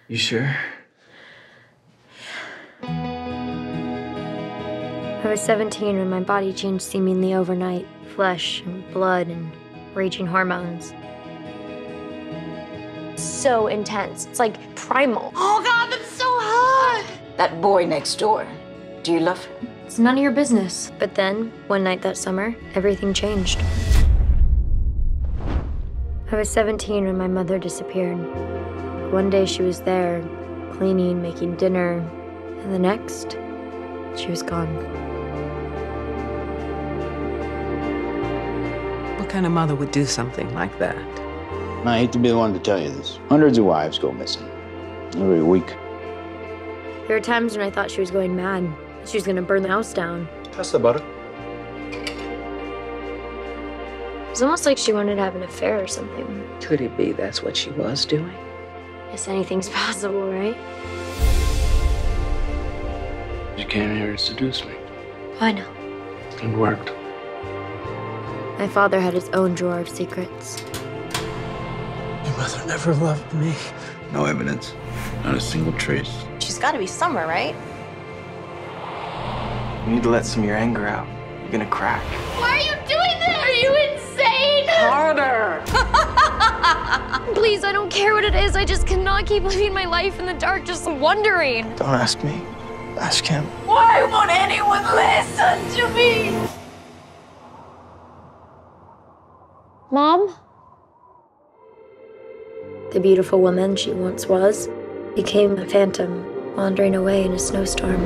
You sure? I was 17 when my body changed seemingly overnight. Flesh and blood and raging hormones. So intense. It's like primal. Oh God, that's so hot! That boy next door, do you love him? It's none of your business. But then, one night that summer, everything changed. I was 17 when my mother disappeared. One day she was there, cleaning, making dinner, and the next, she was gone. What kind of mother would do something like that? I hate to be the one to tell you this. Hundreds of wives go missing every week. There were times when I thought she was going mad. She was gonna burn the house down. Pass the butter. It was almost like she wanted to have an affair or something. Could it be that's what she was doing? Guess anything's possible, right? You came here to seduce me. I know. It worked. My father had his own drawer of secrets. Your mother never loved me. No evidence. Not a single trace. She's gotta be somewhere, right? You need to let some of your anger out. You're gonna crack. Why are you doing this? Are you insane? Harder! Please, I don't care what it is. I just cannot keep living my life in the dark, just wondering. Don't ask me. Ask him. Why won't anyone listen to me? Mom? The beautiful woman she once was became a phantom, wandering away in a snowstorm.